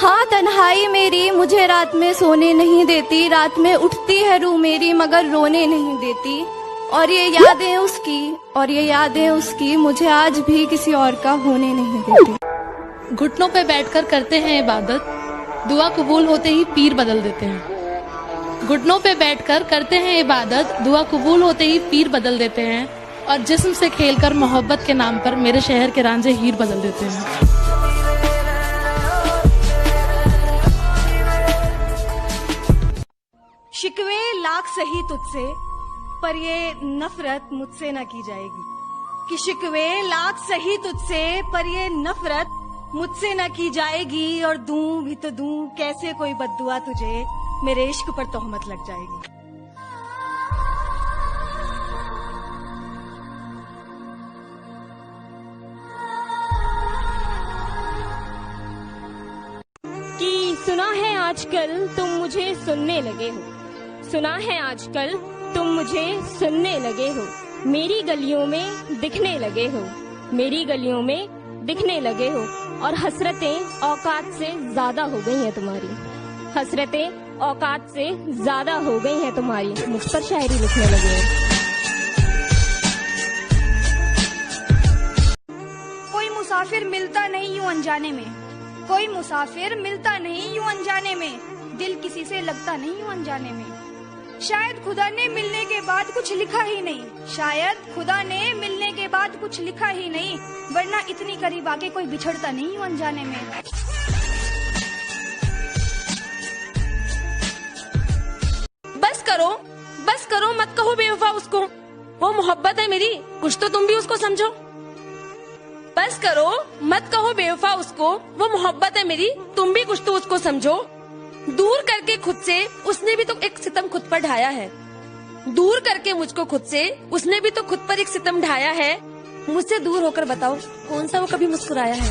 हाँ, तन्हाई मेरी मुझे रात में सोने नहीं देती, रात में उठती है रूह मेरी मगर रोने नहीं देती। और ये यादें उसकी मुझे आज भी किसी और का होने नहीं देती। घुटनों पे बैठकर करते हैं इबादत, दुआ कबूल होते ही पीर बदल देते हैं। घुटनों पे बैठकर करते हैं इबादत, दुआ कबूल होते ही पीर बदल देते हैं। और जिस्म से खेलकर मोहब्बत के नाम पर मेरे शहर के रांझे हीर बदल देते हैं। शिकवे लाख सही तुझसे, पर ये नफरत मुझसे न की जाएगी। कि शिकवे लाख सही तुझसे, पर ये नफरत मुझसे न की जाएगी। और दूं भी तो दूं कैसे कोई बद्दुआ तुझे, मेरे इश्क पर तोहमत लग जाएगी। कि सुना है आजकल तुम मुझे सुनने लगे हो, सुना है आजकल तुम मुझे सुनने लगे हो। मेरी गलियों में दिखने लगे हो, मेरी गलियों में दिखने लगे हो। और हसरतें औकात से ज्यादा हो गई हैं तुम्हारी, हसरतें औकात से ज्यादा हो गई हैं तुम्हारी। मुझ पर शायरी लिखने लगे हो। कोई मुसाफिर मिलता नहीं यूं अनजाने में, कोई मुसाफिर मिलता नहीं यूं अनजाने में। दिल किसी से लगता नहीं यूं अनजाने में। शायद खुदा ने मिलने के बाद कुछ लिखा ही नहीं, शायद खुदा ने मिलने के बाद कुछ लिखा ही नहीं। वरना इतनी करीब आके कोई बिछड़ता नहीं यूं अनजाने में। बस करो मत कहो बेवफा उसको, वो मोहब्बत है मेरी, कुछ तो तुम भी उसको समझो। बस करो मत कहो बेवफा उसको, वो मोहब्बत है मेरी, तुम भी कुछ तो उसको समझो। दूर करके खुद से उसने भी तो एक सितम खुद पर ढाया है, दूर करके मुझको खुद से उसने भी तो खुद पर एक सितम ढाया है। मुझसे दूर होकर बताओ कौन सा वो कभी मुस्कुराया है।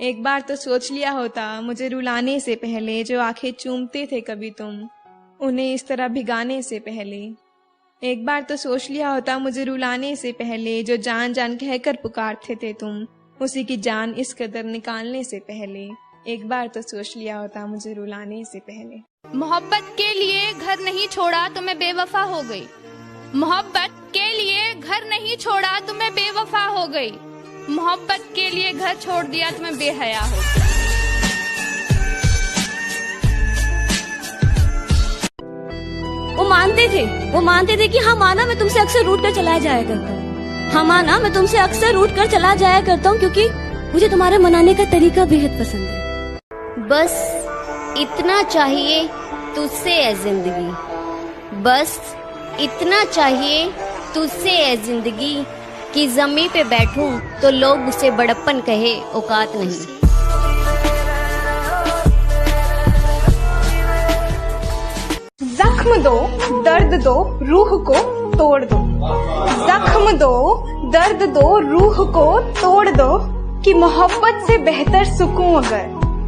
एक बार तो सोच लिया होता मुझे रुलाने से पहले, जो आंखें चूमते थे कभी तुम उन्हें इस तरह भिगाने से पहले। एक बार तो सोच लिया होता मुझे रुलाने से पहले, जो जान जान कहकर पुकारते थे तुम उसी की जान इस कदर निकालने से पहले। एक बार तो सोच लिया होता मुझे रुलाने से पहले। मोहब्बत के लिए घर नहीं छोड़ा तो मैं बेवफा हो गई, मोहब्बत के लिए घर नहीं छोड़ा तो मैं बेवफा हो गई, मोहब्बत के लिए घर छोड़ दिया तो मैं बेहया हो गई। वो मानते थे कि हाँ माना मैं तुमसे अक्सर रूठ कर चला जाया करता हूँ, हाँ माना मैं तुमसे अक्सर रूठ कर चला जाया करता हूँ, क्योंकि मुझे तुम्हारे मनाने का तरीका बेहद पसंद है। बस इतना चाहिए तुझसे है जिंदगी, बस इतना चाहिए तुझसे है जिंदगी, कि जमीन पे बैठूं तो लोग उसे बड़प्पन कहे औकात नहीं। जख्म दो दर्द दो रूह को तोड़ दो, जख्म दो दर्द दो रूह को तोड़ दो। कि मोहब्बत से बेहतर सुकून अगर,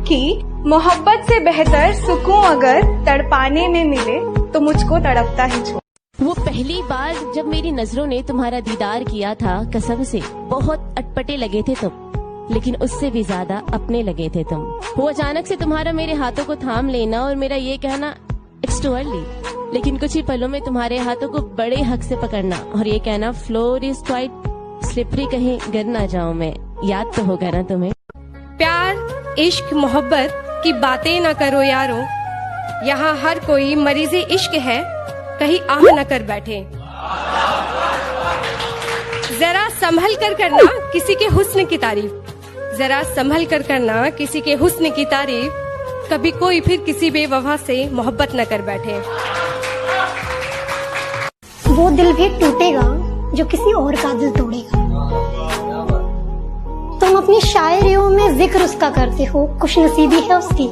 कि मोहब्बत से बेहतर सुकून अगर तड़पाने में मिले तो मुझको तड़पता ही छोड़। वो पहली बार जब मेरी नजरों ने तुम्हारा दीदार किया था, कसम से बहुत अटपटे लगे थे तुम, लेकिन उससे भी ज्यादा अपने लगे थे तुम। वो अचानक से तुम्हारा मेरे हाथों को थाम लेना और मेरा ये कहना इट्स टू अर्ली, लेकिन कुछ ही पलों में तुम्हारे हाथों को बड़े हक से पकड़ना और ये कहना फ्लोर इज क्वाइट स्लिपरी, कहीं गिर ना जाऊं मैं। याद तो होगा ना तुम्हें। प्यार इश्क मोहब्बत की बातें न करो यारो, यहाँ हर कोई मरीज़े इश्क है, कहीं आह न कर बैठे। जरा संभल कर करना किसी के हुस्न की तारीफ, जरा संभल कर करना किसी के हुस्न की तारीफ, कभी कोई फिर किसी बेवफा से मोहब्बत न कर बैठे। वो दिल भी टूटेगा जो किसी और का दिल तोड़ेगा। तुम अपनी शायरियों में जिक्र उसका करते हो, खुश नसीबी है उसकी।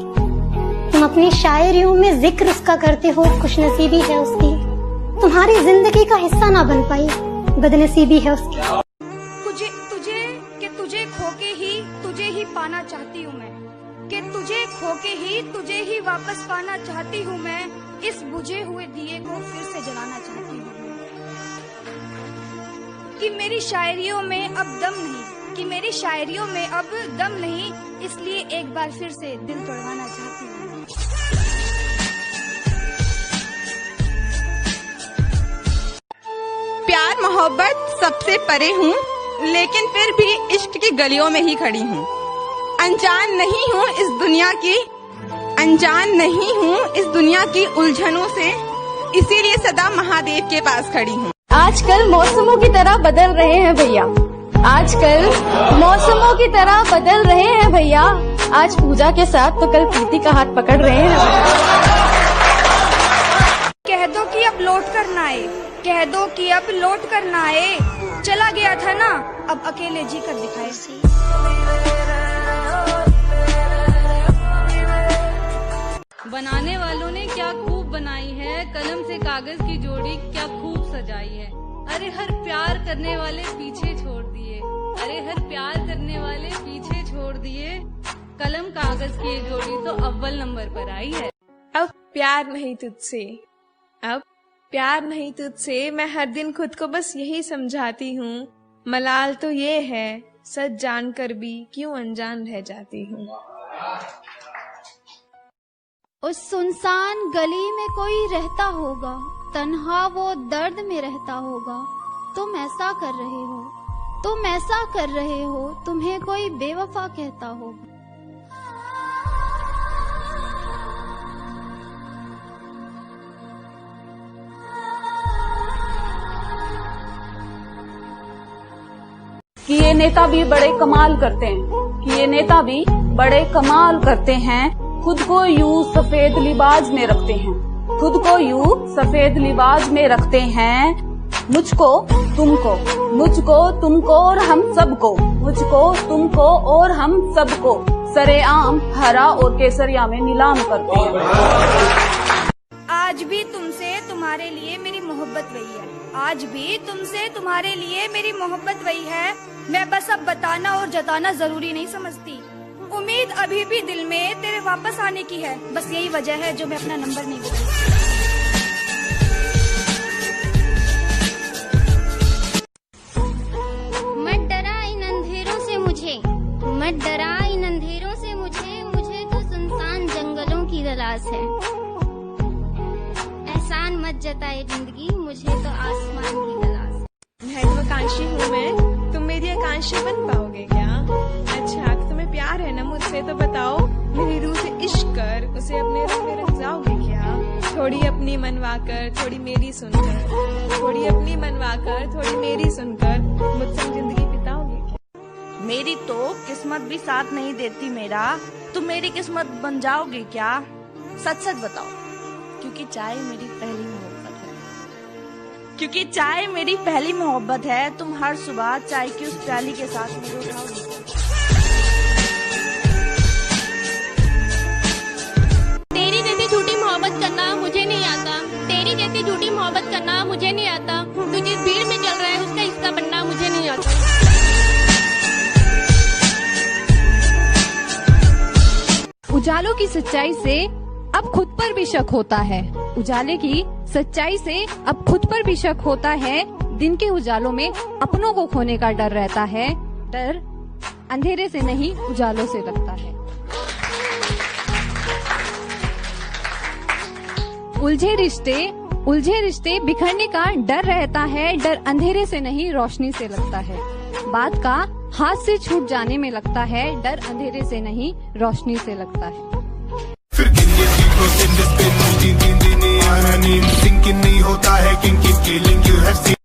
तुम अपनी शायरियों में जिक्र उसका करते हो, खुश नसीबी है उसकी। तुम्हारी जिंदगी का हिस्सा ना बन पाई, बदनसीबी है उसकी। तुझे खोके ही तुझे ही पाना चाहती हूँ मैं, कि तुझे खोके ही तुझे ही वापस पाना चाहती हूँ मैं। इस बुझे हुए दिए को फिर से जलाना चाहती हूँ मैं। कि मेरी शायरियों में अब दम नहीं, कि मेरी शायरियों में अब दम नहीं, इसलिए एक बार फिर से दिल तोड़वाना चाहती हूँ। प्यार मोहब्बत सबसे परे हूँ, लेकिन फिर भी इश्क की गलियों में ही खड़ी हूँ। अनजान नहीं हूँ इस दुनिया की उलझनों से, इसीलिए सदा महादेव के पास खड़ी हूँ। आजकल मौसमों की तरह बदल रहे हैं भैया, आजकल मौसमों की तरह बदल रहे हैं भैया। आज पूजा के साथ तो कल प्रीति का हाथ पकड़ रहे हैं। कह दो कि अब लौट कर ना आए, कह दो कि अब लौट कर ना आए। चला गया था ना, अब अकेले जी कर दिखाए। बनाने वालों ने क्या खूब बनाई है, कलम से कागज की जोड़ी क्या खूब सजाई है। अरे हर प्यार करने वाले पीछे छोड़ दिए, अरे हर प्यार करने वाले पीछे छोड़ दिए। कलम कागज की ये जोड़ी तो अव्वल नंबर पर आई है। अब प्यार नहीं तुझसे, अब प्यार नहीं तुझसे, मैं हर दिन खुद को बस यही समझाती हूँ। मलाल तो ये है, सच जानकर भी क्यों अनजान रह जाती हूँ। उस सुनसान गली में कोई रहता होगा, तन्हा वो दर्द में रहता होगा। तुम ऐसा कर रहे हो, तुम ऐसा कर रहे हो, तुम्हें कोई बेवफा कहता होगा। कि ये नेता भी बड़े कमाल करते हैं, कि ये नेता भी बड़े कमाल करते हैं। खुद को यूं सफेद लिबाज में रखते हैं, खुद को यूं सफेद लिबाज में रखते हैं। मुझको तुमको और हम सबको, मुझको तुमको और हम सबको सरेआम हरा और केसरिया में नीलाम करते हैं। आज भी तुमसे तुम्हारे लिए मेरी मोहब्बत वही है, आज भी तुमसे तुम्हारे लिए मेरी मोहब्बत वही है। मैं बस अब बताना और जताना जरूरी नहीं समझती। उम्मीद अभी भी दिल में तेरे वापस आने की है, बस यही वजह है जो मैं अपना नंबर नहीं बताती। मत डरा इन अंधेरों से मुझे, मत डरा इन अंधेरों से मुझे, मुझे तो सुनसान जंगलों की तलाश है। एहसान मत जताए जिंदगी, मुझे तो आसमान की तलाश है। महत्वाकांक्षी हूँ मैं, तुम मेरी आकांक्षी बन पाओगे क्या? अच्छा तुम्हें प्यार है ना मुझसे, तो बताओ मेरी रूह से इश्क कर, उसे अपने रूह में रख जाओगे क्या? थोड़ी अपनी मनवा कर, थोड़ी मेरी सुनकर, थोड़ी अपनी मनवा कर, थोड़ी मेरी सुनकर, मुझसे जिंदगी बिताओगे क्या? मेरी तो किस्मत भी साथ नहीं देती मेरा, तुम मेरी किस्मत बन जाओगे क्या? सच सच बताओ, क्योंकि चाय मेरी पहली मोहब्बत है, क्योंकि चाय मेरी पहली मोहब्बत है। तुम हर सुबह चाय की उस प्याली के साथ मुझे उठाओगे। तेरी जैसी झूठी मोहब्बत करना मुझे नहीं आता, तेरी जैसी झूठी मोहब्बत करना मुझे नहीं आता। तू जिस भीड़ में चल रहा है उसका हिस्सा बनना मुझे नहीं आता। उजालों की सच्चाई से अब खुद पर भी शक होता है, उजाले की सच्चाई से अब खुद पर भी शक होता है। दिन के उजालों में अपनों को खोने का डर रहता है, डर अंधेरे से नहीं उजालों से लगता है। उलझे रिश्ते बिखरने का डर रहता है, डर अंधेरे से नहीं रोशनी से लगता है। बात का हाथ से छूट जाने में लगता है, डर अंधेरे से नहीं रोशनी से लगता है।